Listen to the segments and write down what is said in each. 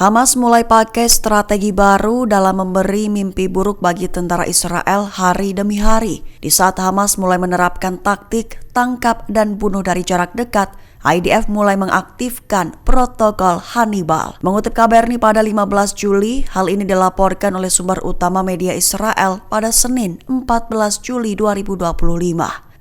Hamas mulai pakai strategi baru dalam memberi mimpi buruk bagi tentara Israel hari demi hari. Di saat Hamas mulai menerapkan taktik tangkap dan bunuh dari jarak dekat, IDF mulai mengaktifkan protokol Hannibal. Mengutip KBRI pada 15 Juli, hal ini dilaporkan oleh sumber utama media Israel pada Senin 14 Juli 2025.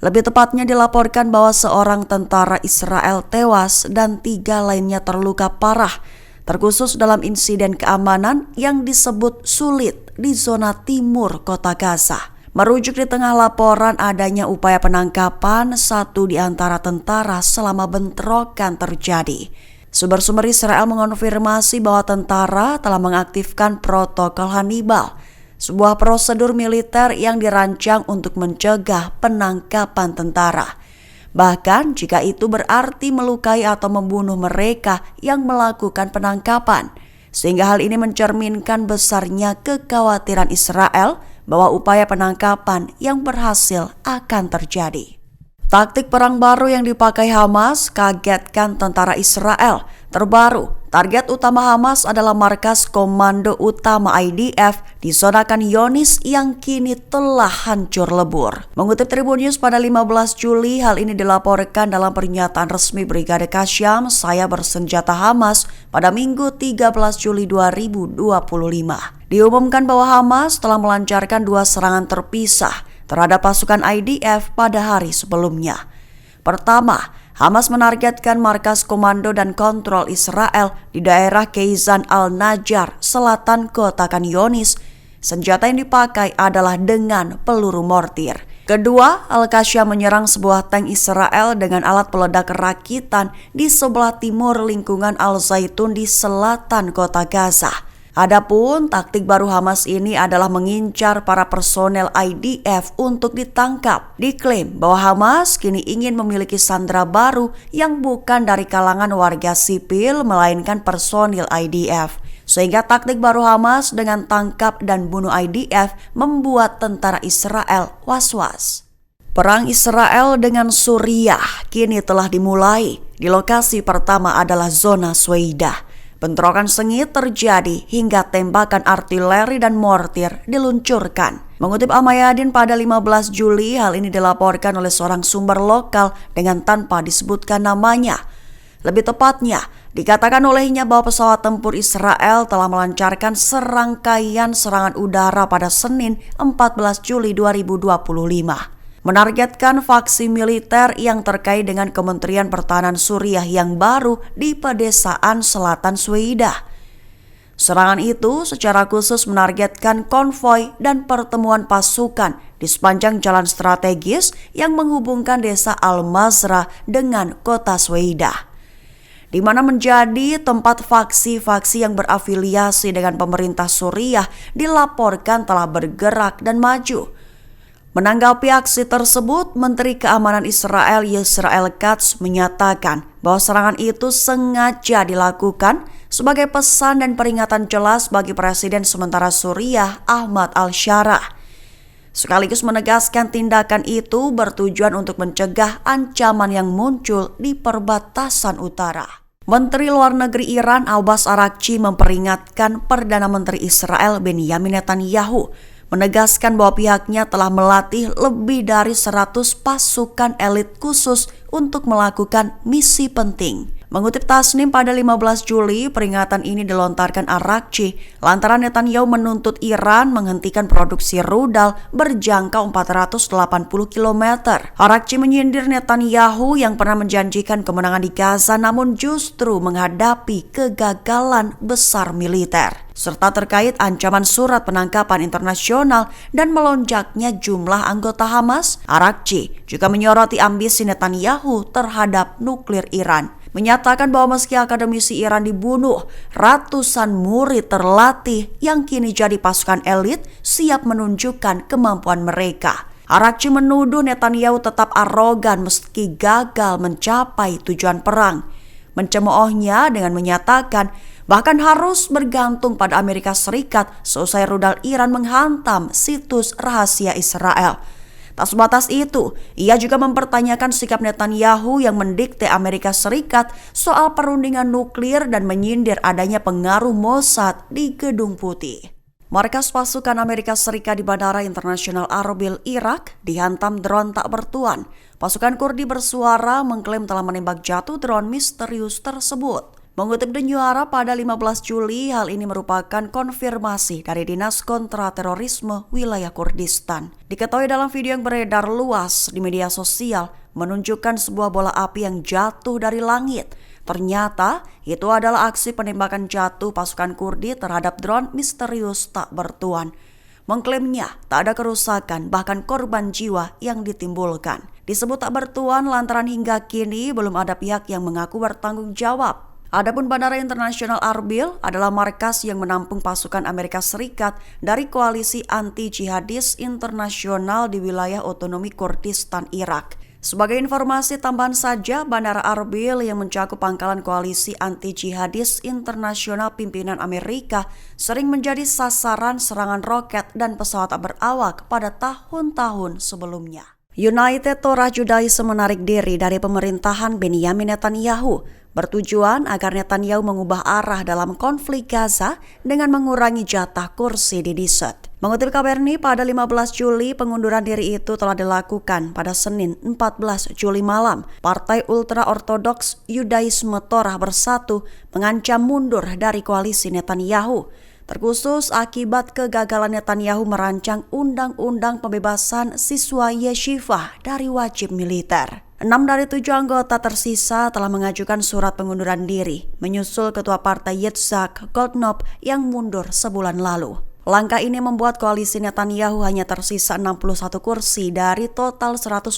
Lebih tepatnya dilaporkan bahwa seorang tentara Israel tewas dan 3 lainnya terluka parah, terkhusus dalam insiden keamanan yang disebut sulit di zona timur kota Gaza. Merujuk di tengah laporan adanya upaya penangkapan satu di antara tentara selama bentrokan terjadi. Sumber-sumber Israel mengonfirmasi bahwa tentara telah mengaktifkan protokol Hannibal, sebuah prosedur militer yang dirancang untuk mencegah penangkapan tentara. Bahkan jika itu berarti melukai atau membunuh mereka yang melakukan penangkapan. Sehingga hal ini mencerminkan besarnya kekhawatiran Israel bahwa upaya penangkapan yang berhasil akan terjadi. Taktik perang baru yang dipakai Hamas kagetkan tentara Israel. Terbaru, target utama Hamas adalah markas komando utama IDF di zona Khan Younis yang kini telah hancur lebur. Mengutip Tribun News pada 15 Juli, hal ini dilaporkan dalam pernyataan resmi Brigade Qassam, saya bersenjata Hamas pada Minggu 13 Juli 2025. Diumumkan bahwa Hamas telah melancarkan 2 serangan terpisah terhadap pasukan IDF pada hari sebelumnya. Pertama, Hamas menargetkan markas komando dan kontrol Israel di daerah Keizan al-Najjar, selatan kota Khan Younis. Senjata yang dipakai adalah dengan peluru mortir. Kedua, Al-Qassam menyerang sebuah tank Israel dengan alat peledak rakitan di sebelah timur lingkungan Al-Zaitun di selatan kota Gaza. Adapun taktik baru Hamas ini adalah mengincar para personel IDF untuk ditangkap. Diklaim bahwa Hamas kini ingin memiliki sandera baru yang bukan dari kalangan warga sipil melainkan personil IDF. Sehingga taktik baru Hamas dengan tangkap dan bunuh IDF membuat tentara Israel was-was. Perang Israel dengan Suriah kini telah dimulai. Di lokasi pertama adalah zona Suwaidah. Bentrokan sengit terjadi hingga tembakan artileri dan mortir diluncurkan. Mengutip Al-Mayadin pada 15 Juli, hal ini dilaporkan oleh seorang sumber lokal dengan tanpa disebutkan namanya. Lebih tepatnya, dikatakan olehnya bahwa pesawat tempur Israel telah melancarkan serangkaian serangan udara pada Senin 14 Juli 2025. Menargetkan faksi militer yang terkait dengan Kementerian Pertahanan Suriah yang baru di pedesaan selatan Suwaidah. Serangan itu secara khusus menargetkan konvoi dan pertemuan pasukan di sepanjang jalan strategis yang menghubungkan desa Al-Mazrah dengan kota Suwaidah, di mana menjadi tempat faksi-faksi yang berafiliasi dengan pemerintah Suriah dilaporkan telah bergerak dan maju. Menanggapi aksi tersebut, Menteri Keamanan Israel Yisrael Katz menyatakan bahwa serangan itu sengaja dilakukan sebagai pesan dan peringatan jelas bagi Presiden sementara Suriah Ahmad al-Shara. Sekaligus menegaskan tindakan itu bertujuan untuk mencegah ancaman yang muncul di perbatasan utara. Menteri Luar Negeri Iran Abbas Araghchi memperingatkan Perdana Menteri Israel Benyamin Netanyahu, menegaskan bahwa pihaknya telah melatih lebih dari 100 pasukan elit khusus untuk melakukan misi penting. Mengutip Tasnim pada 15 Juli, peringatan ini dilontarkan Araghchi lantaran Netanyahu menuntut Iran menghentikan produksi rudal berjangkau 480 km. Araghchi menyindir Netanyahu yang pernah menjanjikan kemenangan di Gaza namun justru menghadapi kegagalan besar militer, serta terkait ancaman surat penangkapan internasional dan melonjaknya jumlah anggota Hamas. Araghchi juga menyoroti ambisi Netanyahu terhadap nuklir Iran, menyatakan bahwa meski akademisi Iran dibunuh, ratusan murid terlatih yang kini jadi pasukan elit siap menunjukkan kemampuan mereka. Araghchi menuduh Netanyahu tetap arogan meski gagal mencapai tujuan perang. Mencemoohnya dengan menyatakan bahkan harus bergantung pada Amerika Serikat seusai rudal Iran menghantam situs rahasia Israel. Tak sebatas itu, ia juga mempertanyakan sikap Netanyahu yang mendikte Amerika Serikat soal perundingan nuklir dan menyindir adanya pengaruh Mossad di Gedung Putih. Markas pasukan Amerika Serikat di Bandara Internasional Arbil, Irak, dihantam drone tak bertuan. Pasukan Kurdi bersuara mengklaim telah menembak jatuh drone misterius tersebut. Mengutip The New Arab pada 15 Juli, hal ini merupakan konfirmasi dari Dinas Kontraterorisme Wilayah Kurdistan. Diketahui dalam video yang beredar luas di media sosial, menunjukkan sebuah bola api yang jatuh dari langit. Ternyata itu adalah aksi penembakan jatuh pasukan Kurdi terhadap drone misterius tak bertuan. Mengklaimnya tak ada kerusakan bahkan korban jiwa yang ditimbulkan. Disebut tak bertuan lantaran hingga kini belum ada pihak yang mengaku bertanggung jawab. Adapun Bandara Internasional Arbil adalah markas yang menampung pasukan Amerika Serikat dari koalisi anti-jihadis internasional di wilayah otonomi Kurdistan, Irak. Sebagai informasi tambahan saja, Bandara Arbil yang mencakup pangkalan koalisi anti-jihadis internasional pimpinan Amerika sering menjadi sasaran serangan roket dan pesawat tak berawak pada tahun-tahun sebelumnya. United Torah Judaism menarik diri dari pemerintahan Benyamin Netanyahu, bertujuan agar Netanyahu mengubah arah dalam konflik Gaza dengan mengurangi jatah kursi di Knesset. Mengutip Kabarni, pada 15 Juli pengunduran diri itu telah dilakukan pada Senin 14 Juli malam. Partai ultra-ortodoks Yudaisme Torah Bersatu mengancam mundur dari koalisi Netanyahu, terkhusus akibat kegagalan Netanyahu merancang undang-undang pembebasan siswa yeshiva dari wajib militer. 6 dari 7 anggota tersisa telah mengajukan surat pengunduran diri, menyusul Ketua Partai Yitzhak Goldknop yang mundur sebulan lalu. Langkah ini membuat koalisi Netanyahu hanya tersisa 61 kursi dari total 120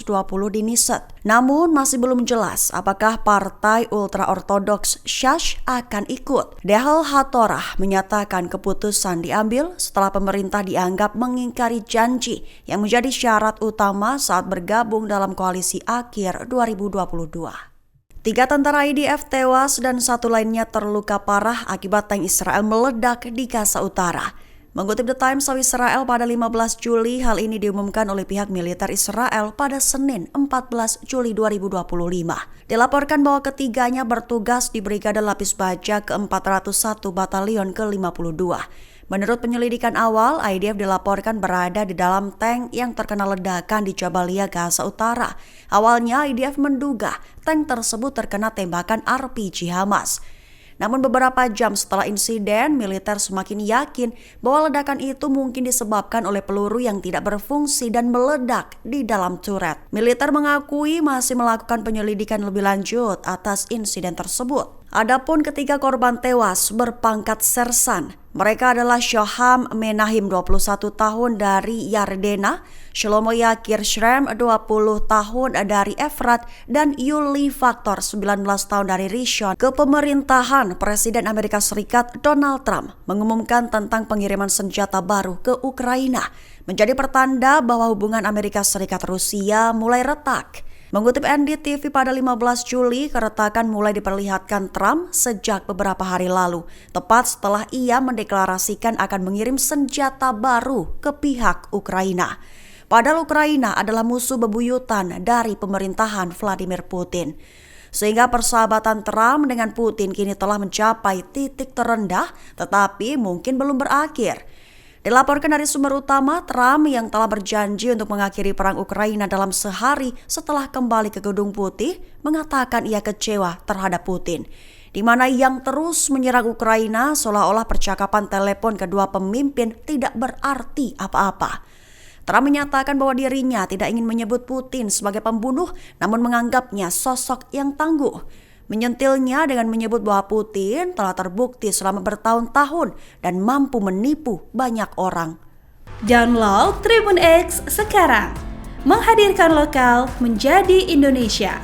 di Knesset. Namun masih belum jelas apakah partai ultra-ortodoks Shash akan ikut. Dehel HaTorah menyatakan keputusan diambil setelah pemerintah dianggap mengingkari janji yang menjadi syarat utama saat bergabung dalam koalisi akhir 2022. 3 tentara IDF tewas dan 1 lainnya terluka parah akibat tank Israel meledak di Gaza Utara. Mengutip The Times of Israel pada 15 Juli, hal ini diumumkan oleh pihak militer Israel pada Senin 14 Juli 2025. Dilaporkan bahwa ketiganya bertugas di Brigade Lapis Baja ke-401 Batalion ke-52. Menurut penyelidikan awal, IDF dilaporkan berada di dalam tank yang terkena ledakan di Jabalia, Gaza Utara. Awalnya IDF menduga tank tersebut terkena tembakan RPG Hamas. Namun beberapa jam setelah insiden, militer semakin yakin bahwa ledakan itu mungkin disebabkan oleh peluru yang tidak berfungsi dan meledak di dalam turret. Militer mengakui masih melakukan penyelidikan lebih lanjut atas insiden tersebut. Adapun ketiga korban tewas berpangkat sersan. Mereka adalah Shoham Menahim 21 tahun dari Yardena, Shlomo Yakir Shrem 20 tahun dari Efrat, dan Yuli Faktor 19 tahun dari Rishon. Kepemerintahan Presiden Amerika Serikat Donald Trump mengumumkan tentang pengiriman senjata baru ke Ukraina, menjadi pertanda bahwa hubungan Amerika Serikat Rusia mulai retak. Mengutip NDTV pada 15 Juli, keretakan mulai diperlihatkan Trump sejak beberapa hari lalu, tepat setelah ia mendeklarasikan akan mengirim senjata baru ke pihak Ukraina. Padahal Ukraina adalah musuh bebuyutan dari pemerintahan Vladimir Putin. Sehingga persahabatan Trump dengan Putin kini telah mencapai titik terendah, tetapi mungkin belum berakhir. Dilaporkan dari sumber utama, Trump yang telah berjanji untuk mengakhiri perang Ukraina dalam sehari setelah kembali ke Gedung Putih, mengatakan ia kecewa terhadap Putin, di mana yang terus menyerang Ukraina seolah-olah percakapan telepon kedua pemimpin tidak berarti apa-apa. Trump menyatakan bahwa dirinya tidak ingin menyebut Putin sebagai pembunuh, namun menganggapnya sosok yang tangguh. Menyentilnya dengan menyebut bahwa Putin telah terbukti selama bertahun-tahun dan mampu menipu banyak orang. Download Tribun X sekarang, menghadirkan lokal menjadi Indonesia.